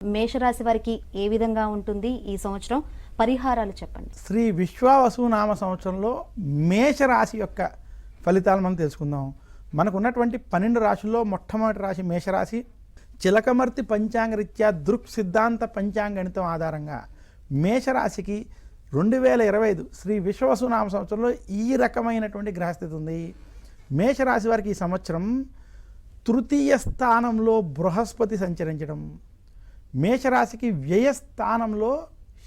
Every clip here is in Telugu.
మేషరాశి వారికి ఏ విధంగా ఉంటుంది ఈ సంవత్సరం? పరిహారాలు చెప్పండి. శ్రీ విశ్వావసు నామ సంవత్సరంలో మేషరాశి యొక్క ఫలితాలు మనం తెలుసుకుందాం. మనకు ఉన్నటువంటి 12 రాశుల్లో మొట్టమొదటి రాశి మేషరాశి. చిలకమర్తి పంచాంగరీత్యా దృక్ సిద్ధాంత పంచాంగణితం ఆధారంగా మేషరాశికి 2025 శ్రీ విశ్వావసు నామ సంవత్సరంలో ఈ రకమైనటువంటి గ్రహస్థితి ఉంది. మేషరాశి వారికి ఈ సంవత్సరం తృతీయ స్థానంలో బృహస్పతి సంచరించడం, మేషరాశికి వ్యయస్థానంలో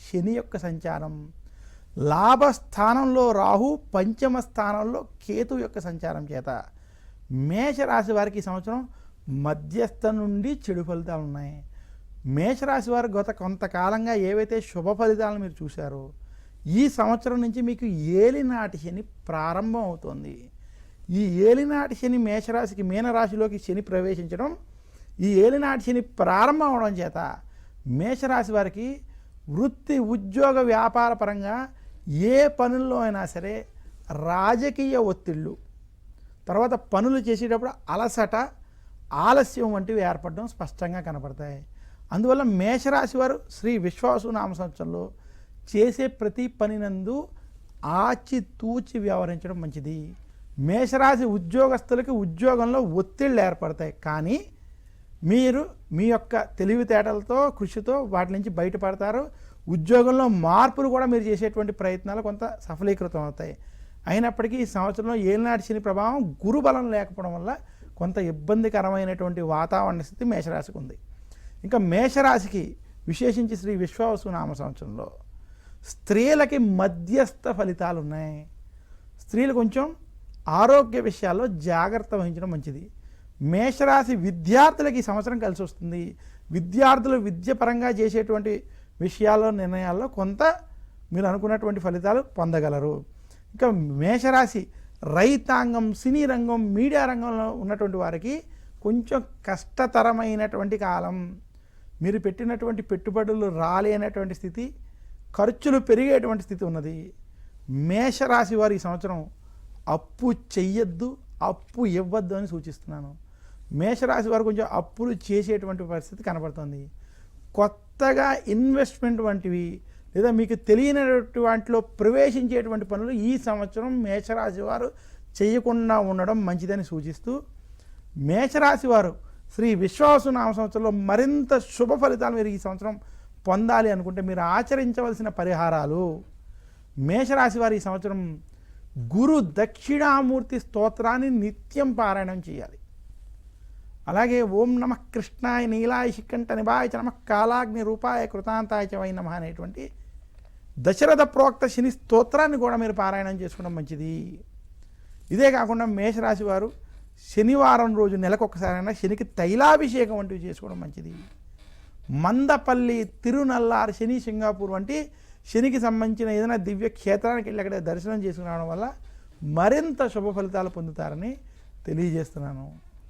శని యొక్క సంచారం, లాభస్థానంలో రాహు, పంచమ స్థానంలో కేతు యొక్క సంచారం చేత మేషరాశి వారికి ఈ సంవత్సరం మధ్యస్థ నుండి చెడు ఫలితాలు ఉన్నాయి. మేషరాశి వారు గత కొంతకాలంగా ఏవైతే శుభ ఫలితాలను మీరు చూశారో ఈ సంవత్సరం నుంచి మీకు ఏలినాటి శని ప్రారంభం అవుతుంది. ఈ ఏలినాటి శని మేషరాశికి మీనరాశిలోకి శని ప్రవేశించడం, ఈ ఏలినాటి శని ప్రారంభం అవడం చేత మేషరాశి వారికి వృత్తి ఉద్యోగ వ్యాపార పరంగా ఏ పనుల్లో అయినా సరే రాజకీయ ఒత్తిళ్ళు, తర్వాత పనులు చేసేటప్పుడు అలసట, ఆలస్యం వంటివి ఏర్పడడం స్పష్టంగా కనపడతాయి. అందువల్ల మేషరాశి వారు శ్రీ విశ్వావసు నామ సంవత్సరంలో చేసే ప్రతి పనినందు ఆచితూచి వ్యవహరించడం మంచిది. మేషరాశి ఉద్యోగస్తులకి ఉద్యోగంలో ఒత్తిళ్ళు ఏర్పడతాయి, కానీ మీరు మీ యొక్క తెలివితేటలతో కృషితో వాటి నుంచి బయటపడతారు. ఉద్యోగంలో మార్పులు కూడా మీరు చేసేటువంటి ప్రయత్నాలు కొంత సఫలీకృతం అవుతాయి. అయినప్పటికీ ఈ సంవత్సరంలో ఏలినాటి శని ప్రభావం గురుబలం లేకపోవడం వల్ల కొంత ఇబ్బందికరమైనటువంటి వాతావరణ స్థితి మేషరాశికి ఉంది. ఇంకా మేషరాశికి విశేషించి శ్రీ విశ్వావసు నామ సంవత్సరంలో స్త్రీలకి మధ్యస్థ ఫలితాలు ఉన్నాయి. స్త్రీలు కొంచెం ఆరోగ్య విషయాల్లో జాగ్రత్త వహించడం మంచిది. మేషరాశి విద్యార్థులకి ఈ సంవత్సరం కలిసి వస్తుంది. విద్యార్థులు విద్యపరంగా చేసేటువంటి విషయాల్లో నిర్ణయాల్లో కొంత మీరు అనుకున్నటువంటి ఫలితాలు పొందగలరు. ఇంకా మేషరాశి రైతాంగం, సినీ రంగం, మీడియా రంగంలో ఉన్నటువంటి వారికి కొంచెం కష్టతరమైనటువంటి కాలం. మీరు పెట్టినటువంటి పెట్టుబడులు రాలేనటువంటి స్థితి, ఖర్చులు పెరిగేటువంటి స్థితి ఉన్నది. మేషరాశి వారు ఈ సంవత్సరం అప్పు చెయ్యొద్దు, అప్పు ఇవ్వద్దు అని సూచిస్తున్నాను. మేషరాశి వారు కొంచెం అప్పులు చేసేటువంటి పరిస్థితి కనబడుతుంది. కొత్తగా ఇన్వెస్ట్మెంట్ వంటివి లేదా మీకు తెలియనటువంటి వాటిలో ప్రవేశించేటువంటి పనులు ఈ సంవత్సరం మేషరాశి వారు చేయకుండా ఉండడం మంచిదని సూచిస్తూ, మేషరాశి వారు శ్రీ విశ్వావసు నామ సంవత్సరంలో మరింత శుభ ఫలితాలు మీరు ఈ సంవత్సరం పొందాలి అనుకుంటే మీరు ఆచరించవలసిన పరిహారాలు, మేషరాశి వారు ఈ సంవత్సరం గురు దక్షిణామూర్తి స్తోత్రాన్ని నిత్యం పారాయణం చేయాలి. అలాగే ఓం నమః కృష్ణాయ నీలాయ శిఖంఠ నిభాయ చ నమః కాలాగ్ని రూపాయ కృతాంతాయ చ వై నమః అనేటువంటి దశరథ ప్రోక్త శని స్తోత్రాన్ని కూడా మీరు పారాయణం చేసుకోవడం మంచిది. ఇదే కాకుండా మేషరాశి వారు శనివారం రోజు నెలకొకసారైనా శనికి తైలాభిషేకం వంటివి చేసుకోవడం మంచిది. మందపల్లి, తిరునల్లారు, శని సింగాపూర్ వంటి శనికి సంబంధించిన ఏదైనా దివ్య క్షేత్రానికి వెళ్ళి అక్కడ దర్శనం చేసుకురావడం వల్ల మరింత శుభ ఫలితాలు పొందుతారని తెలియజేస్తున్నాను.